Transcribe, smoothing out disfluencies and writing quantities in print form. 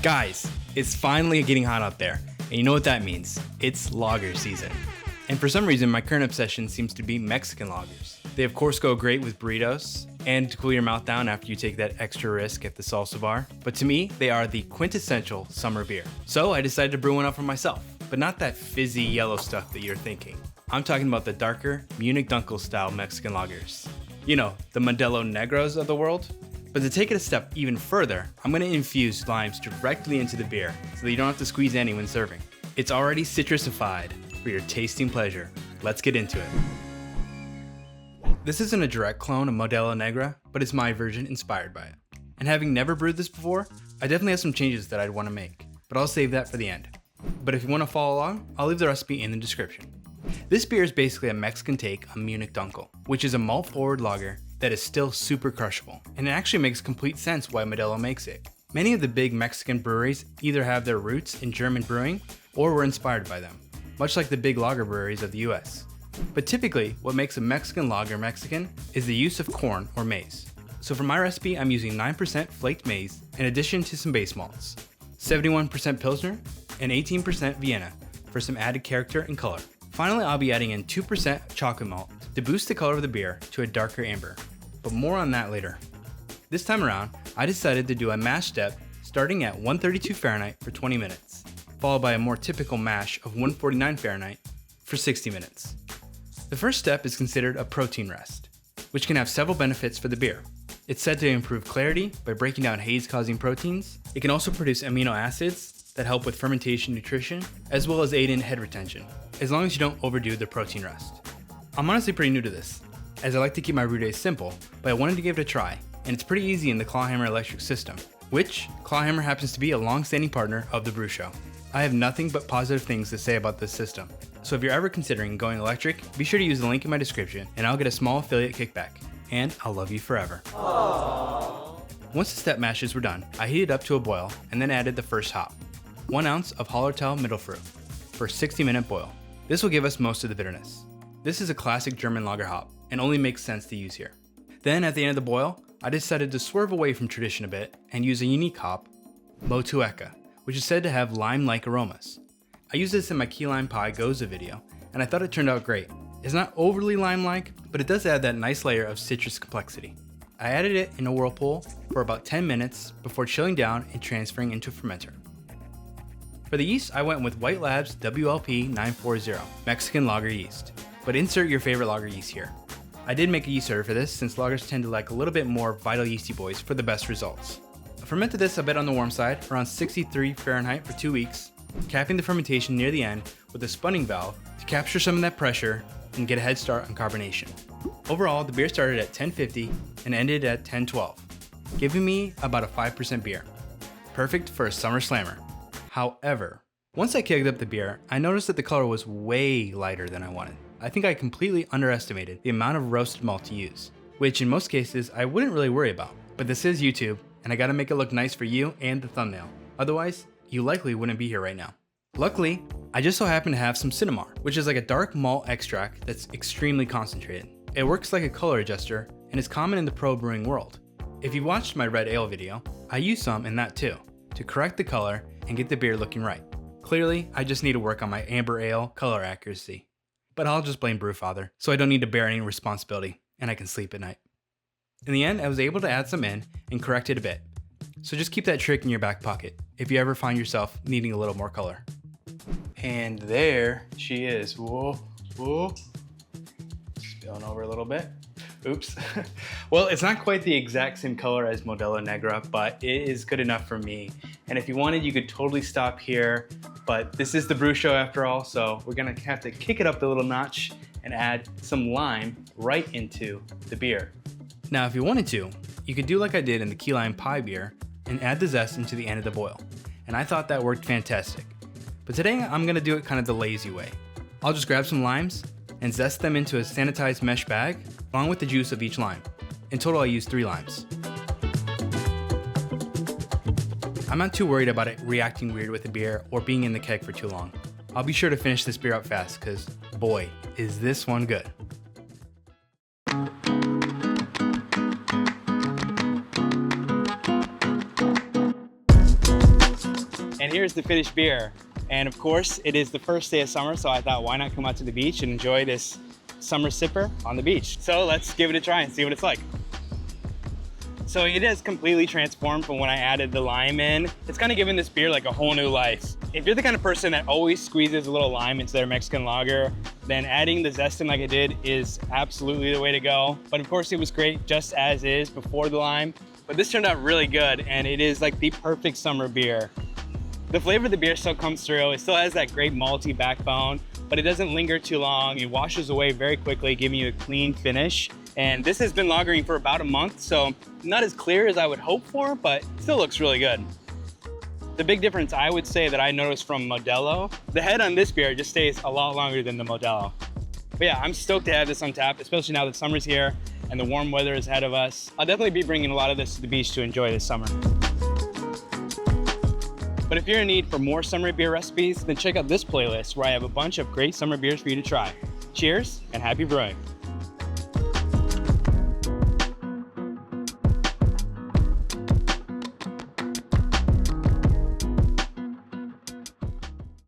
Guys, it's finally getting hot out there, and you know what that means. It's lager season. And for some reason, my current obsession seems to be Mexican lagers. They of course go great with burritos, and to cool your mouth down after you take that extra risk at the salsa bar. But to me, they are the quintessential summer beer. So I decided to brew one up for myself, but not that fizzy yellow stuff that you're thinking. I'm talking about the darker Munich Dunkel style Mexican lagers. You know, the Modelo Negras of the world. But to take it a step even further, I'm going to infuse limes directly into the beer so that you don't have to squeeze any when serving. It's already citrusified for your tasting pleasure. Let's get into it. This isn't a direct clone of Modelo Negra, but it's my version inspired by it. And having never brewed this before, I definitely have some changes that I'd want to make, but I'll save that for the end. But if you want to follow along, I'll leave the recipe in the description. This beer is basically a Mexican take on Munich Dunkel, which is a malt-forward lager that is still super crushable, and it actually makes complete sense why Modelo makes it. Many of the big Mexican breweries either have their roots in German brewing or were inspired by them, much like the big lager breweries of the US. But typically, what makes a Mexican lager Mexican is the use of corn or maize. So for my recipe, I'm using 9% Flaked Maize in addition to some base malts, 71% Pilsner, and 18% Vienna for some added character and color. Finally, I'll be adding in 2% Chocolate Malt to boost the color of the beer to a darker amber, but more on that later. This time around, I decided to do a mash step starting at 132 Fahrenheit for 20 minutes, followed by a more typical mash of 149 Fahrenheit for 60 minutes. The first step is considered a protein rest, which can have several benefits for the beer. It's said to improve clarity by breaking down haze-causing proteins. It can also produce amino acids that help with fermentation nutrition, as well as aid in head retention, as long as you don't overdo the protein rest. I'm honestly pretty new to this, as I like to keep my brew days simple, but I wanted to give it a try, and it's pretty easy in the Clawhammer electric system, which Clawhammer happens to be a long-standing partner of TheBruSho. I have nothing but positive things to say about this system, so if you're ever considering going electric, be sure to use the link in my description, and I'll get a small affiliate kickback, and I'll love you forever. Aww. Once the step mashes were done, I heated up to a boil, and then added the first hop, 1 ounce of Hallertau Mittelfruit, for a 60-minute boil. This will give us most of the bitterness. This is a classic German lager hop, and only makes sense to use here. Then at the end of the boil, I decided to swerve away from tradition a bit and use a unique hop, Motueka, which is said to have lime-like aromas. I used this in my key lime pie Goza video, and I thought it turned out great. It's not overly lime-like, but it does add that nice layer of citrus complexity. I added it in a whirlpool for about 10 minutes before chilling down and transferring into a fermenter. For the yeast, I went with White Labs WLP 940 Mexican lager yeast, but insert your favorite lager yeast here. I did make a yeast order for this since lagers tend to like a little bit more vital yeasty boys for the best results. I fermented this a bit on the warm side, around 63 Fahrenheit for 2 weeks, capping the fermentation near the end with a spunning valve to capture some of that pressure and get a head start on carbonation. Overall, the beer started at 1050 and ended at 1012, giving me about a 5% beer. Perfect for a summer slammer. However, once I kegged up the beer, I noticed that the color was way lighter than I wanted. I think I completely underestimated the amount of roasted malt to use, which in most cases I wouldn't really worry about. But this is YouTube, and I gotta make it look nice for you and the thumbnail. Otherwise, you likely wouldn't be here right now. Luckily, I just so happen to have some sinamar, which is like a dark malt extract that's extremely concentrated. It works like a color adjuster and is common in the pro brewing world. If you watched my red ale video, I used some in that too, to correct the color and get the beer looking right. Clearly, I just need to work on my amber ale color accuracy. But I'll just blame Brewfather, so I don't need to bear any responsibility, and I can sleep at night. In the end, I was able to add some in and correct it a bit. So just keep that trick in your back pocket if you ever find yourself needing a little more color. And there she is. Whoa, whoa. Spilling over a little bit. Oops. Well, it's not quite the exact same color as Modelo Negra, but it is good enough for me. And if you wanted, you could totally stop here, but this is TheBruSho after all, so we're gonna have to kick it up a little notch and add some lime right into the beer. Now, if you wanted to, you could do like I did in the key lime pie beer and add the zest into the end of the boil. And I thought that worked fantastic. But today I'm gonna do it kind of the lazy way. I'll just grab some limes and zest them into a sanitized mesh bag along with the juice of each lime. In total, I used 3 limes. I'm not too worried about it reacting weird with the beer or being in the keg for too long. I'll be sure to finish this beer up fast because boy, is this one good. And here's the finished beer. And of course, it is the first day of summer, so I thought, why not come out to the beach and enjoy this summer sipper on the beach? So let's give it a try and see what it's like. So it has completely transformed from when I added the lime in. It's kind of given this beer like a whole new life. If you're the kind of person that always squeezes a little lime into their Mexican lager, then adding the zest in like I did is absolutely the way to go. But of course it was great just as is before the lime. But this turned out really good, and it is like the perfect summer beer. The flavor of the beer still comes through. It still has that great malty backbone, but it doesn't linger too long. It washes away very quickly, giving you a clean finish. And this has been lagering for about a month, so not as clear as I would hope for, but still looks really good. The big difference I would say that I noticed from Modelo, the head on this beer just stays a lot longer than the Modelo. But yeah, I'm stoked to have this on tap, especially now that summer's here and the warm weather is ahead of us. I'll definitely be bringing a lot of this to the beach to enjoy this summer. But if you're in need for more summer beer recipes, then check out this playlist where I have a bunch of great summer beers for you to try. Cheers and happy brewing.